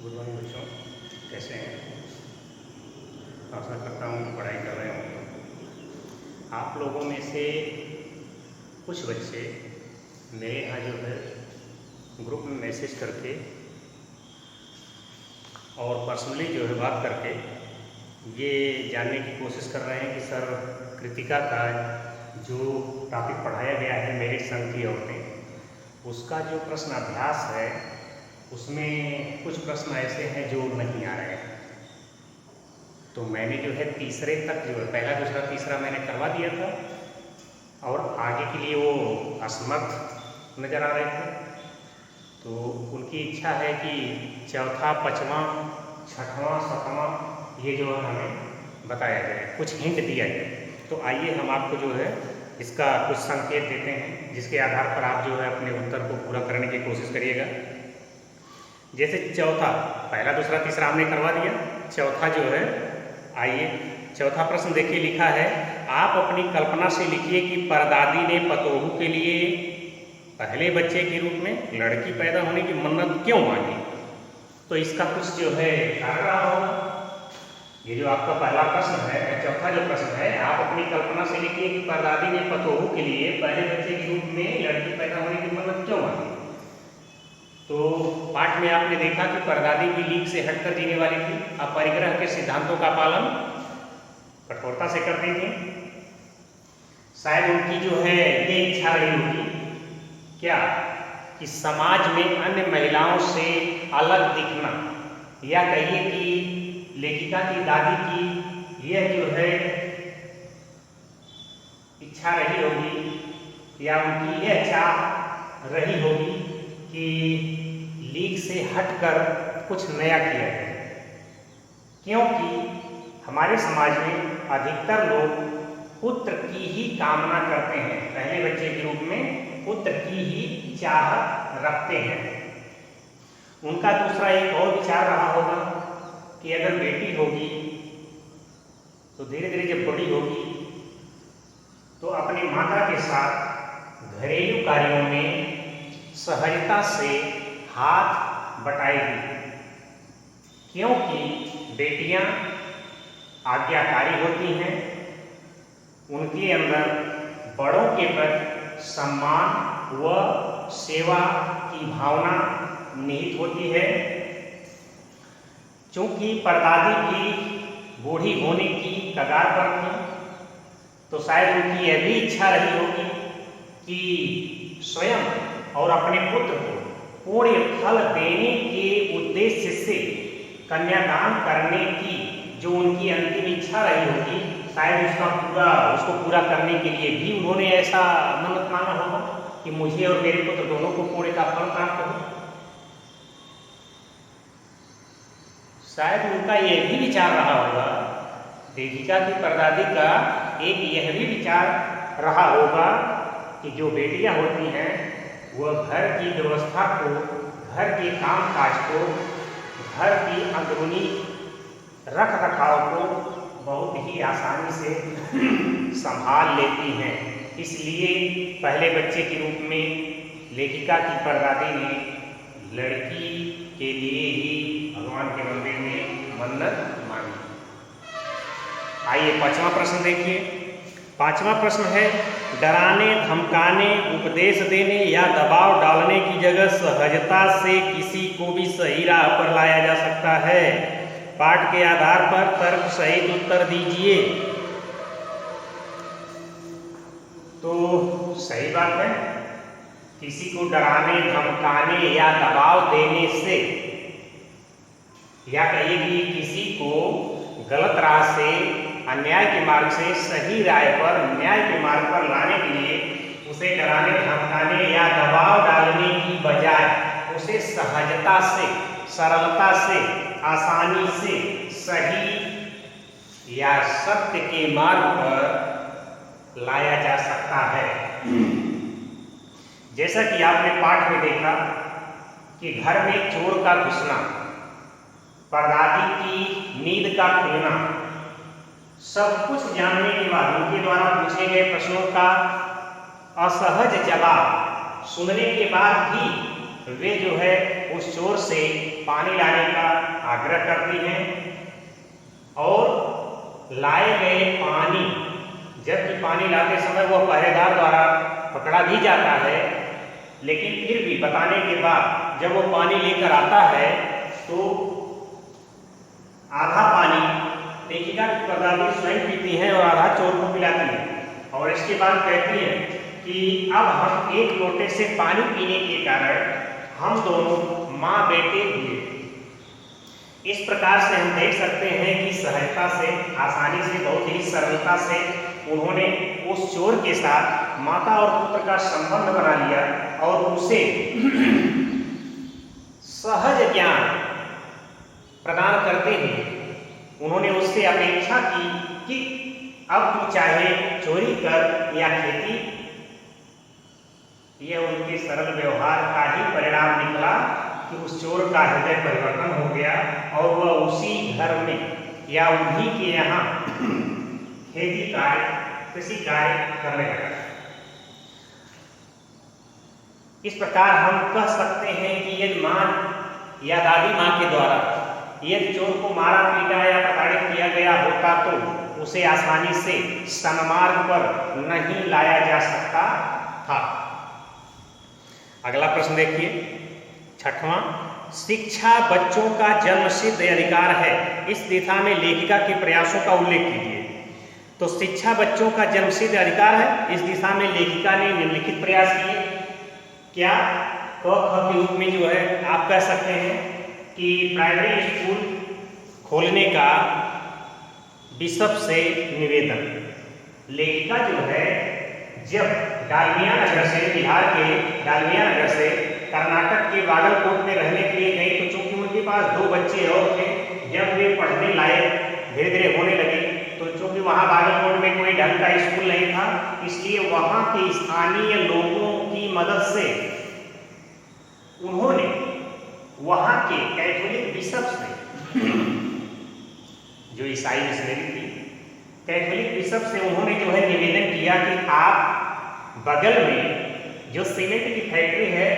Good morning बच्चों, कैसे हैं? आशा करता हूँ कि पढ़ाई कर रहे होंगे। आप लोगों में से कुछ बच्चे मेरे यहाँ जो है ग्रुप में मैसेज करके और पर्सनली जो है बात करके ये जानने की कोशिश कर रहे हैं कि सर कृतिका का जो टॉपिक पढ़ाया गया है मेरिट संघ की औरतें, उसका जो प्रश्न अभ्यास है उसमें कुछ प्रश्न ऐसे हैं जो नहीं आ रहे हैं। तो मैंने जो है तीसरे तक जो है पहला दूसरा तीसरा मैंने करवा दिया था और आगे के लिए वो असमर्थ नज़र आ रहे थे। तो उनकी इच्छा है कि चौथा, पाँचवां, छठवां, सातवां ये जो है हमें बताया जाए, कुछ हिंट दिया जाए। तो आइए हम आपको जो है इसका कुछ संकेत देते हैं जिसके आधार पर आप जो है अपने उत्तर को पूरा करने की कोशिश करिएगा। जैसे चौथा, पहला दूसरा तीसरा हमने करवा दिया, चौथा जो है, आइए चौथा प्रश्न देखिए, लिखा है आप अपनी कल्पना से लिखिए कि परदादी ने पतोहू के लिए पहले बच्चे के रूप में लड़की पैदा होने की मन्नत क्यों मांगी। तो इसका कुछ जो है कारण रहा होगा। ये जो आपका पहला प्रश्न है, चौथा जो प्रश्न है, आप अपनी कल्पना से लिखिए कि परदादी ने पतोहू के लिए पहले बच्चे के रूप में लड़की पैदा होने की मन्नत क्यों मांगी। तो पाठ में आपने देखा कि परदादी भी लीक से हटकर जीने वाली थी, अपरिग्रह के सिद्धांतों का पालन कठोरता से करती थी। शायद उनकी जो है ये इच्छा रही होगी क्या कि समाज में अन्य महिलाओं से अलग दिखना, या कहिए कि लेखिका की दादी की यह जो है इच्छा रही होगी या उनकी यह चाह रही होगी कि लीक से हटकर कुछ नया किया जाए, क्योंकि हमारे समाज में अधिकतर लोग पुत्र की ही कामना करते हैं, पहले बच्चे के रूप में पुत्र की ही चाहत रखते हैं। उनका दूसरा एक और विचार रहा होगा कि अगर बेटी होगी तो धीरे धीरे जब बड़ी होगी तो अपनी माता के साथ घरेलू कार्यों में सहजता से हाथ बटाएगी, क्योंकि बेटियां आज्ञाकारी होती हैं, उनके अंदर बड़ों के प्रति सम्मान व सेवा की भावना निहित होती है। चूंकि परदादी भी बूढ़ी होने की कगार पर थी, तो शायद उनकी यह भी इच्छा रही होगी कि स्वयं और अपने पुत्र को पूर्ण फल देने के उद्देश्य से कन्यादान करने की जो उनकी अंतिम इच्छा रही होगी, शायद उसको पूरा करने के लिए भी उन्होंने ऐसा मन्नत मांगा होगा कि मुझे और मेरे पुत्र दोनों को पूर्ण का फल प्राप्त हो। शायद उनका यह भी विचार रहा होगा, लेखिका की परदादी का एक यह भी विचार रहा होगा कि जो बेटियां होती हैं वह घर की व्यवस्था को, घर के काम काज को, घर की अंदरूनी रख रखाव को बहुत ही आसानी से संभाल लेती हैं। इसलिए पहले बच्चे के रूप में लेखिका की परदादी ने लड़की के लिए ही भगवान के मंदिर में मन्नत मांगी। आइए पांचवा प्रश्न देखिए। पांचवा प्रश्न है, डराने, धमकाने, उपदेश देने या दबाव डालने की जगह सहजता से किसी को भी सही राह पर लाया जा सकता है। पाठ के आधार पर तर्क सहित उत्तर दीजिए। तो सही बात है, किसी को डराने, धमकाने या दबाव देने से, या कहिए कि किसी को गलत राह से, अन्याय के मार्ग से सही राय पर, न्याय के मार्ग पर लाने के लिए उसे डराने, धमकाने या दबाव डालने की बजाय उसे सहजता से, सरलता से, आसानी से सही या सत्य के मार्ग पर लाया जा सकता है। जैसा कि आपने पाठ में देखा कि घर में चोर का घुसना, परदादी की नींद का खुलना, सब कुछ जानने के बाद उनके द्वारा पूछे गए प्रश्नों का असहज जवाब सुनने के बाद भी वे जो है उस चोर से पानी लाने का आग्रह करती हैं और लाए गए पानी, जबकि पानी लाते समय वह पहरेदार द्वारा पकड़ा भी जाता है, लेकिन फिर भी बताने के बाद जब वो पानी लेकर आता है तो आधा पानी लेखिका की प्रदादी स्वयं पीती हैं और आधा चोर को पिलाती है। और इसके बाद कहती है कि अब हम एक लोटे से पानी पीने के कारण हम दोनों माँ बेटे हुए। इस प्रकार से हम देख सकते हैं कि सहजता से, आसानी से, बहुत ही सरलता से उन्होंने उस चोर के साथ माता और पुत्र का संबंध बना लिया और उसे सहज ज्ञान प्रदान करते हुए उन्होंने उससे अपेक्षा की कि अब तू चाहे चोरी कर या खेती। यह उनके सरल व्यवहार का ही परिणाम निकला कि उस चोर का हृदय परिवर्तन हो गया और वह उसी घर में या उन्हीं के यहाँ खेती कार्य, कृषि कार्य करने लगा। इस प्रकार हम कह सकते हैं कि यदि माँ या दादी माँ के द्वारा यदि चोर को मारा पीटा या प्रताड़ित किया गया होता तो उसे आसानी से सन्मार्ग पर नहीं लाया जा सकता था। अगला प्रश्न देखिए, छठवां, शिक्षा बच्चों का जन्मसिद्ध अधिकार है। इस दिशा में लेखिका के प्रयासों का उल्लेख कीजिए। तो शिक्षा बच्चों का जन्मसिद्ध अधिकार है, इस दिशा में लेखिका ने निम्नलिखित प्रयास किए। क्या? क ख के रूप में जो है आप कह सकते हैं कि प्राइमरी स्कूल खोलने का बिशप से निवेदन। लेखिका जो है जब डालमिया नगर से, बिहार के डालमिया नगर से कर्नाटक के बागलकोट में रहने के लिए गई, तो चूंकि उनके पास 2 बच्चे और थे, जब वे पढ़ने लायक धीरे धीरे होने लगे तो चूंकि वहाँ बागलकोट में कोई ढंग का स्कूल नहीं था, इसलिए वहाँ के स्थानीय लोगों की मदद से उन्होंने वहाँ के कैथोलिक बिशप से, जो ईसाई मिशनरी थी, कैथोलिक बिशप से उन्होंने जो है निवेदन किया कि आप बगल में जो सीमेंट की फैक्ट्री है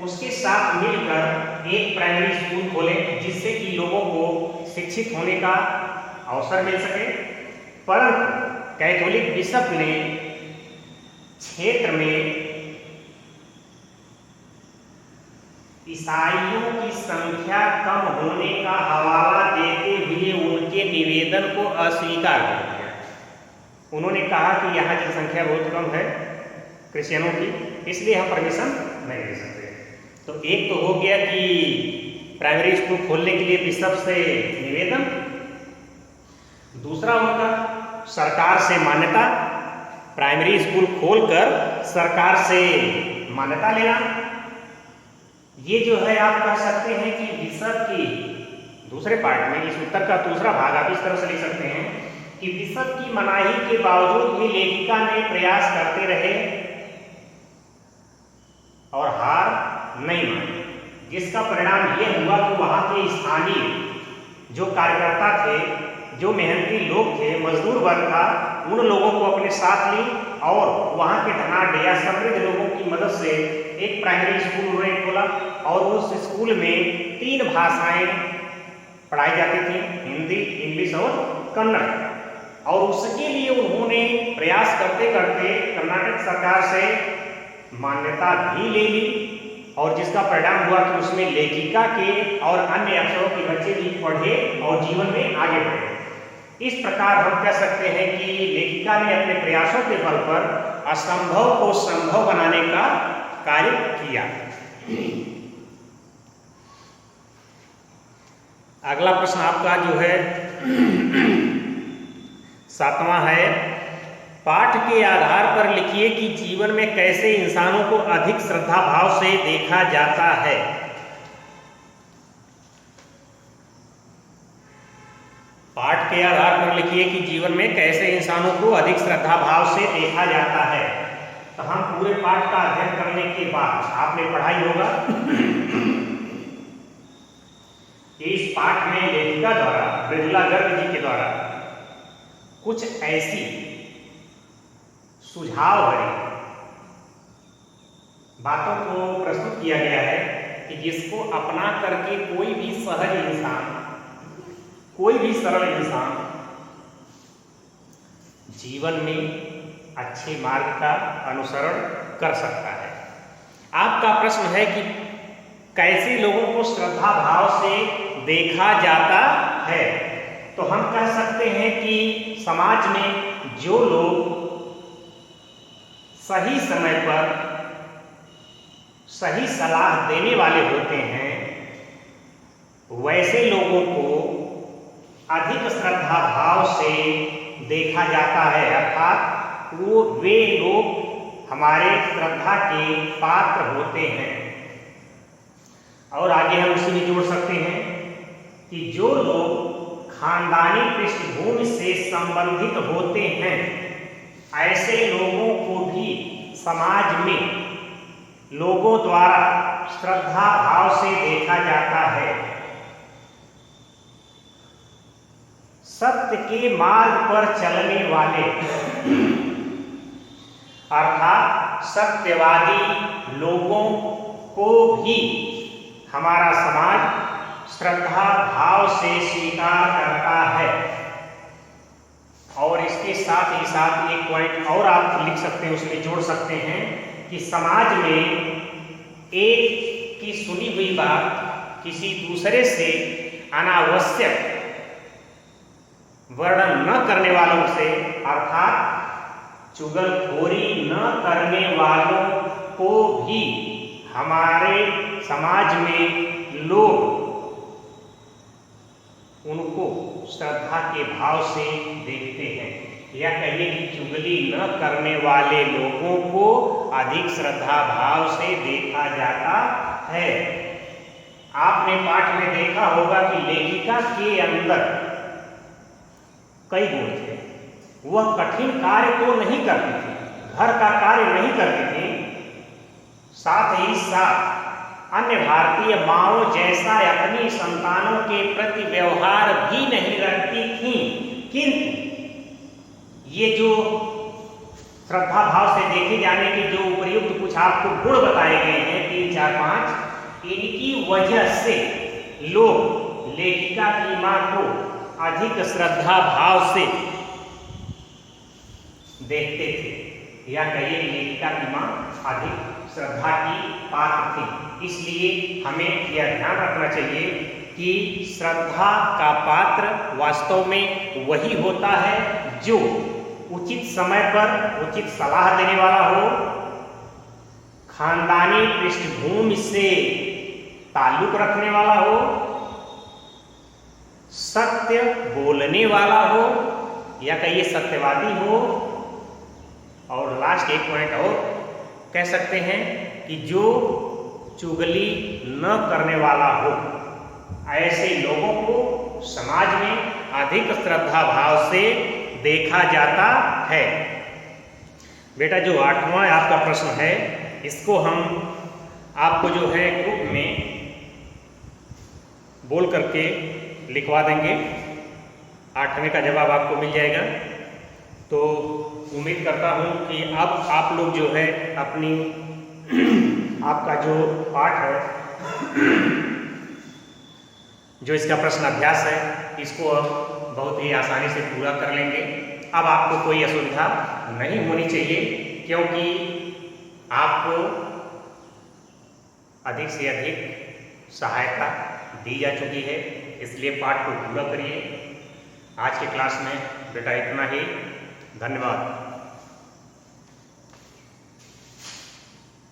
उसके साथ मिलकर एक प्राइमरी स्कूल खोलें, जिससे कि लोगों को शिक्षित होने का अवसर मिल सके। परंतु कैथोलिक बिशप ने क्षेत्र में ईसाइयों की संख्या कम होने का हवाला देते हुए उनके निवेदन को अस्वीकार कर दिया। उन्होंने कहा कि यहाँ की संख्या बहुत कम है क्रिश्चियनों की, इसलिए हम परमिशन नहीं दे सकते। तो एक तो हो गया कि प्राइमरी स्कूल खोलने के लिए बिशप से निवेदन, दूसरा उनका सरकार से मान्यता, प्राइमरी स्कूल खोलकर सरकार से मान्यता लेना। ये जो है आप कह सकते हैं कि बिशप की दूसरे पार्ट में, इस उत्तर का दूसरा भाग आप इस तरह से लिख सकते हैं कि बिशप की मनाही के बावजूद भी लेखिका ने प्रयास करते रहे और हार नहीं मानी, जिसका परिणाम यह हुआ कि वहाँ के स्थानीय जो कार्यकर्ता थे, जो मेहनती लोग थे, मजदूर वर्ग था, उन लोगों को अपने साथ ली और वहाँ के धनाढ्य या समृद्ध लोगों की मदद से एक प्राइमरी स्कूल उन्होंने खोला और उस स्कूल में 3 भाषाएं पढ़ाई जाती थी, हिंदी, इंग्लिश और कन्नड़। और उसके लिए उन्होंने प्रयास करते करते कर्नाटक सरकार से मान्यता भी ले ली और जिसका परिणाम हुआ कि उसमें लेखिका के और अन्य अक्षरों के बच्चे भी पढ़े और जीवन में आगे बढ़े। इस प्रकार हम कह सकते हैं कि लेखिका ने अपने प्रयासों के बल पर असंभव को संभव बनाने का कार्य किया। अगला प्रश्न आपका जो है 7वां है, पाठ के आधार पर लिखिए कि जीवन में कैसे इंसानों को अधिक श्रद्धा भाव से देखा जाता है। पाठ के आधार पर लिखिए कि जीवन में कैसे इंसानों को अधिक श्रद्धा भाव से देखा जाता है। तो हम पूरे पाठ का अध्ययन करने के बाद आपने पढ़ाई होगा कि इस पाठ में लेखिका द्वारा, मृदुला गर्ग जी के द्वारा कुछ ऐसी सुझाव भरी बातों को प्रस्तुत किया गया है कि जिसको अपना करके कोई भी सहज इंसान, कोई भी सरल इंसान जीवन में अच्छे मार्ग का अनुसरण कर सकता है। आपका प्रश्न है कि कैसे लोगों को श्रद्धा भाव से देखा जाता है, तो हम कह सकते हैं कि समाज में जो लोग सही समय पर सही सलाह देने वाले होते हैं, वैसे लोगों को अधिक श्रद्धा भाव से देखा जाता है, अर्थात वे लोग हमारे श्रद्धा के पात्र होते हैं। और आगे हम उसी में जोड़ सकते हैं कि जो लोग खानदानी पृष्ठभूमि से संबंधित होते हैं, ऐसे लोगों को भी समाज में लोगों द्वारा श्रद्धा भाव से देखा जाता है। सत्य के मार्ग पर चलने वाले अर्थात सत्यवादी लोगों को भी हमारा समाज श्रद्धा भाव से स्वीकार करता है। और इसके साथ ही साथ एक पॉइंट और आप लिख सकते हैं, उसमें जोड़ सकते हैं कि समाज में एक की सुनी हुई बात किसी दूसरे से अनावश्यक वर्णन न करने वालों से, अर्थात चुगलखोरी न करने वालों को भी हमारे समाज में लोग उनको श्रद्धा के भाव से देखते हैं, या कहिए कि चुगली न करने वाले लोगों को अधिक श्रद्धा भाव से देखा जाता है। आपने पाठ में देखा होगा कि लेखिका के अंदर कई गुण थे। वह कठिन कार्य तो नहीं करती थी, घर का कार्य नहीं करती थी, साथ ही साथ अन्य भारतीय माँओं जैसा अपनी संतानों के प्रति व्यवहार भी नहीं रखती थी। किंतु ये जो श्रद्धा भाव से देखे जाने के जो उपयुक्त कुछ आपको गुण बताए गए हैं, 3, 4, 5, इनकी वजह से लोग लेखिका की मां को अधिक श्रद्धा भाव से देखते थे, या कहिए लेखिका की मां अधिक श्रद्धा की पात्र थी। इसलिए हमें यह ध्यान रखना चाहिए कि श्रद्धा का पात्र वास्तव में वही होता है जो उचित समय पर उचित सलाह देने वाला हो, खानदानी पृष्ठभूमि से ताल्लुक रखने वाला हो, सत्य बोलने वाला हो, या कहिए सत्यवादी हो, और लास्ट एक पॉइंट और कह सकते हैं कि जो चुगली न करने वाला हो। ऐसे लोगों को समाज में अधिक श्रद्धा भाव से देखा जाता है। बेटा जो 8वां आपका प्रश्न है, इसको हम आपको जो है ग्रुप में बोल करके लिखवा देंगे। 8वें का जवाब आपको मिल जाएगा। तो उम्मीद करता हूँ कि अब आप लोग जो है अपनी आपका जो पाठ है, जो इसका प्रश्न अभ्यास है, इसको अब बहुत ही आसानी से पूरा कर लेंगे। अब आपको कोई असुविधा नहीं होनी चाहिए, क्योंकि आपको अधिक से अधिक सहायता दी जा चुकी है। इसलिए पाठ को पूरा करिए। आज के क्लास में बेटा इतना ही। धन्यवाद।